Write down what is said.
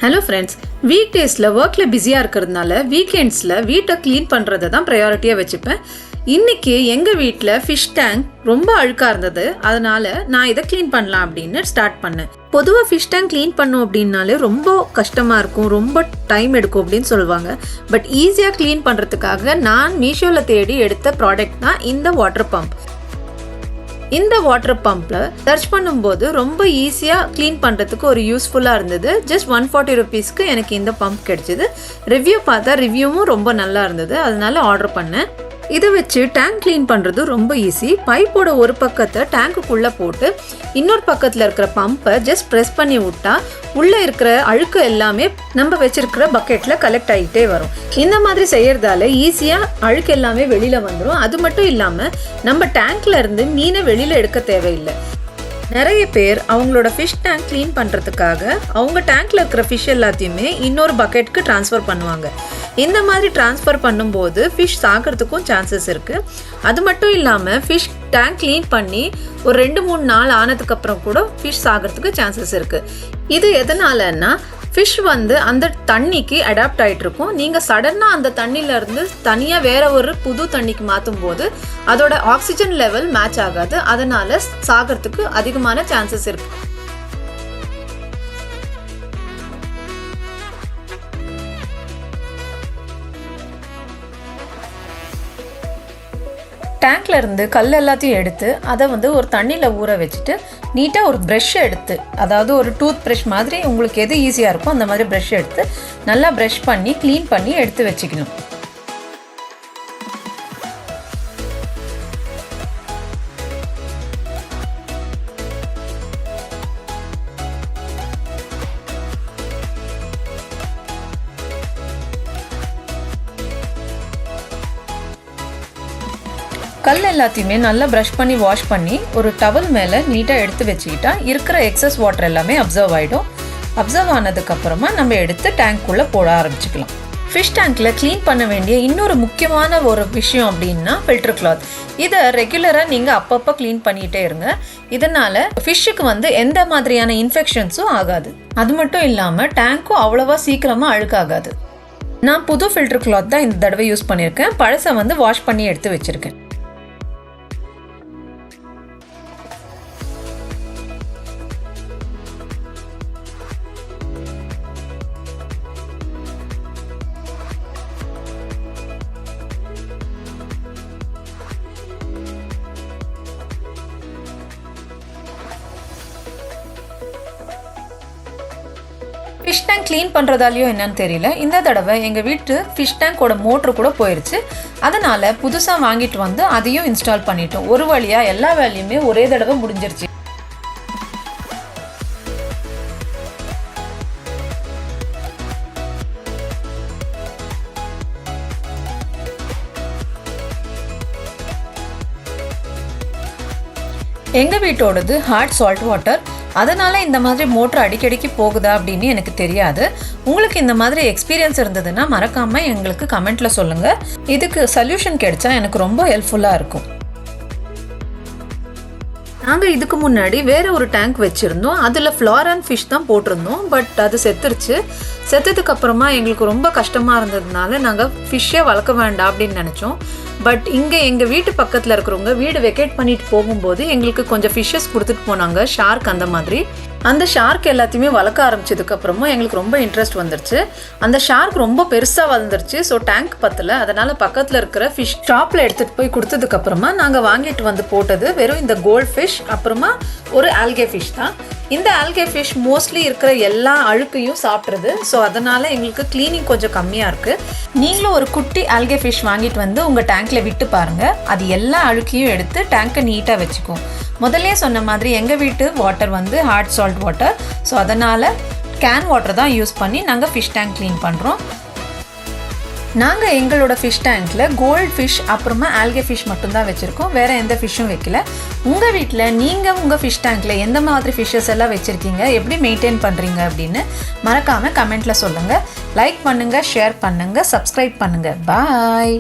Hello friends, weekdaysல workல பிஸியா இருக்கிறதுனால வீக்கெண்ட்ஸ்ல வீட்டை க்ளீன் பண்றதை தான் ப்ரையாரிட்டியா வச்சுப்பேன். இன்னைக்கு எங்க வீட்ல ஃபிஷ் டேங்க் ரொம்ப அழுக்கா இருந்தது. அதனால நான் இதை க்ளீன் பண்ணலாம் அப்படின்னு ஸ்டார்ட் பண்ணேன். பொதுவாக ஃபிஷ் டேங்க் க்ளீன் பண்ணோம் அப்படின்னாலே ரொம்ப கஷ்டமாக இருக்கும், ரொம்ப டைம் எடுக்கும் அப்படின்னு சொல்லுவாங்க. பட் ஈஸியாக க்ளீன் பண்ணுறதுக்காக நான் மீஷோவில் தேடி எடுத்த ப்ராடக்ட் தான் இந்த வாட்டர் பம்ப். இந்த வாட்டர் பம்பில் சர்ச் பண்ணும்போது ரொம்ப ஈஸியாக க்ளீன் பண்ணுறதுக்கு ஒரு யூஸ்ஃபுல்லாக இருந்தது. ஜஸ்ட் 140 rupeesக்கு எனக்கு இந்த பம்ப் கிடைச்சிது. ரிவ்யூ பார்த்தா ரிவ்யூவும் ரொம்ப நல்லா இருந்தது, அதனால ஆர்டர் பண்ணேன். இதை வச்சு டேங்க் க்ளீன் பண்ணுறது ரொம்ப ஈஸி. பைப்போட ஒரு பக்கத்தை டேங்க்குள்ளே போட்டு இன்னொரு பக்கத்தில் இருக்கிற பம்பை ஜஸ்ட் ப்ரெஸ் பண்ணி விட்டா உள்ளே இருக்கிற அழுக்கு எல்லாமே நம்ம வச்சிருக்கிற பக்கெட்டில் கலெக்ட் ஆகிட்டே வரும். இந்த மாதிரி செய்யறதால ஈஸியாக அழுக்கு எல்லாமே வெளியில் வந்துடும். அது மட்டும் இல்லாமல் நம்ம டேங்க்ல இருந்து மீனை வெளியில் எடுக்க தேவையில்லை. நிறைய பேர் அவங்களோட ஃபிஷ் டேங்க் க்ளீன் பண்ணுறதுக்காக அவங்க டேங்க்ல இருக்கிற ஃபிஷ் எல்லாத்தையுமே இன்னொரு பக்கெட்டுக்கு ட்ரான்ஸ்ஃபர் பண்ணுவாங்க. இந்த மாதிரி ட்ரான்ஸ்ஃபர் பண்ணும்போது ஃபிஷ் சாகிறதுக்கும் சான்சஸ் இருக்குது. அது மட்டும் இல்லாமல் ஃபிஷ் டேங்க் க்ளீன் பண்ணி ஒரு 2-3 நாள் ஆனதுக்கப்புறம் கூட ஃபிஷ் சாகிறதுக்கு சான்சஸ் இருக்குது. இது எதனாலன்னா ஃபிஷ் அந்த தண்ணிக்கு அடாப்ட் ஆகிட்டு இருக்கும். நீங்கள் சடனாக அந்த தண்ணியிலேருந்து தனியாக வேற ஒரு புது தண்ணிக்கு மாற்றும் போது அதோட ஆக்சிஜன் லெவல் மேட்ச் ஆகாது. அதனால சாகிறதுக்கு அதிகமான சான்சஸ் இருக்கு. டேங்க்ல இருந்து கல் எல்லாத்தையும் எடுத்து அதை ஒரு தண்ணியில் ஊற வச்சுட்டு நீட்டாக ஒரு ப்ரஷ் எடுத்து, அதாவது ஒரு டூத் ப்ரஷ் மாதிரி உங்களுக்கு எது ஈஸியாக இருக்கோ அந்த மாதிரி ப்ரஷ் எடுத்து நல்லா ப்ரஷ் பண்ணி க்ளீன் பண்ணி எடுத்து வச்சுக்கணும். கல் எல்லாத்தையுமே நல்லா ப்ரஷ் பண்ணி வாஷ் பண்ணி ஒரு டவல் மேலே நீட்டாக எடுத்து வச்சுக்கிட்டா இருக்கிற எக்ஸஸ் வாட்டர் எல்லாமே அப்சர்வ் ஆகிடும். அப்சர்வ் ஆனதுக்கப்புறமா நம்ம எடுத்து டேங்க்குள்ளே போட ஆரம்பிச்சுக்கலாம். ஃபிஷ் டேங்க்கில் க்ளீன் பண்ண வேண்டிய இன்னொரு முக்கியமான ஒரு விஷயம் அப்படின்னா ஃபில்டர் கிளாத். இதை ரெகுலராக நீங்கள் அப்பப்போ க்ளீன் பண்ணிகிட்டே இருங்க. இதனால் ஃபிஷ்ஷுக்கு எந்த மாதிரியான இன்ஃபெக்ஷன்ஸும் ஆகாது. அது மட்டும் இல்லாமல் டேங்க்கும் அவ்வளோவா சீக்கிரமாக அழுக்காகாது. நான் புது ஃபில்டர் கிளாத் தான் இந்த தடவை யூஸ் பண்ணியிருக்கேன். பழசை வாஷ் பண்ணி எடுத்து வச்சுருக்கேன். ஃபிஷ் டேங்க் க்ளீன் பண்ணுறதாலையோ என்னன்னு தெரியல, இந்த தடவை எங்கள் வீட்டு ஃபிஷ் டேங்கோட மோட்ரு கூட போயிடுச்சு. அதனால் புதுசாக வாங்கிட்டு அதையும் இன்ஸ்டால் பண்ணிட்டோம். ஒரு வழியாக எல்லா வேலையுமே ஒரே தடவை முடிஞ்சிருச்சு. எங்கள் வீட்டோடது ஹார்ட் சால்ட் வாட்டர். அதனால் இந்த மாதிரி மோட்ரு அடிக்கடிக்கு போகுதா அப்படின்னு எனக்கு தெரியாது. உங்களுக்கு இந்த மாதிரி எக்ஸ்பீரியன்ஸ் இருந்ததுன்னா மறக்காமல் எங்களுக்கு கமெண்ட்டில் சொல்லுங்கள். இதுக்கு சொல்யூஷன் கிடைச்சா எனக்கு ரொம்ப ஹெல்ப்ஃபுல்லாக இருக்கும். நாங்கள் இதுக்கு முன்னாடி வேறு ஒரு டேங்க் வச்சுருந்தோம். அதில் ஃப்ளாரன் ஃபிஷ் தான் போட்டிருந்தோம். பட் அது செத்துருச்சு. செத்ததுக்கப்புறமா எங்களுக்கு ரொம்ப கஷ்டமாக இருந்ததுனால நாங்கள் ஃபிஷ்ஷே வளர்க்க வேண்டாம் அப்படின்னு நினச்சோம். பட் இங்கே எங்கள் வீட்டு பக்கத்தில் இருக்கிறவங்க வீடு வெக்கேட் பண்ணிட்டு போகும்போது எங்களுக்கு கொஞ்சம் ஃபிஷ்ஷஸ் கொடுத்துட்டு போனாங்க, ஷார்க் அந்த மாதிரி. அந்த ஷார்க் எல்லாத்தையுமே வளர்க்க ஆரம்பிச்சதுக்கப்புறமா எங்களுக்கு ரொம்ப இன்ட்ரெஸ்ட் வந்துருச்சு. அந்த ஷார்க் ரொம்ப பெருசாக வளர்ந்துருச்சு. ஸோ டேங்க் பத்தல. அதனால் பக்கத்தில் இருக்கிற ஃபிஷ் ஷாப்பில் எடுத்துகிட்டு போய் கொடுத்ததுக்கப்புறமா நாங்கள் வாங்கிட்டு போட்டது வெறும் இந்த கோல்ட்ஃபிஷ் அப்புறமா ஒரு ஆல்கே ஃபிஷ் தான். இந்த ஆல்கே ஃபிஷ் மோஸ்ட்லி இருக்கிற எல்லா அழுக்கையும் சாப்பிட்றது. ஸோ அதனால் எங்களுக்கு க்ளீனிங் கொஞ்சம் கம்மியாக இருக்குது. நீங்களும் ஒரு குட்டி ஆல்கே ஃபிஷ் வாங்கிட்டு உங்கள் டேங்க்கில் விட்டு பாருங்கள். அது எல்லா அழுக்கையும் எடுத்து டேங்கை நீட்டாக வச்சுக்கும். முதல்ல சொன்ன மாதிரி எங்கள் வீட்டு water hard salt water. So அதனால் கேன் வாட்டர் தான் யூஸ் பண்ணி நாங்கள் ஃபிஷ் டேங்க் க்ளீன் பண்ணுறோம். நாங்கள் எங்களோட ஃபிஷ் டேங்க்கில் கோல்ட் ஃபிஷ் அப்புறமா ஆல்கே ஃபிஷ் மட்டும்தான் வச்சுருக்கோம். வேறு எந்த ஃபிஷ்ஷும் வைக்கல. உங்கள் வீட்டில் நீங்கள் உங்கள் ஃபிஷ் டேங்க்கில் எந்த மாதிரி ஃபிஷ்ஷஸ் எல்லாம் வச்சுருக்கீங்க, எப்படி மெயின்டைன் பண்ணுறீங்க அப்படின்னு மறக்காமல் கமெண்ட்டில் சொல்லுங்கள். லைக் பண்ணுங்கள், ஷேர் பண்ணுங்கள், சப்ஸ்கிரைப் பண்ணுங்கள். பாய்.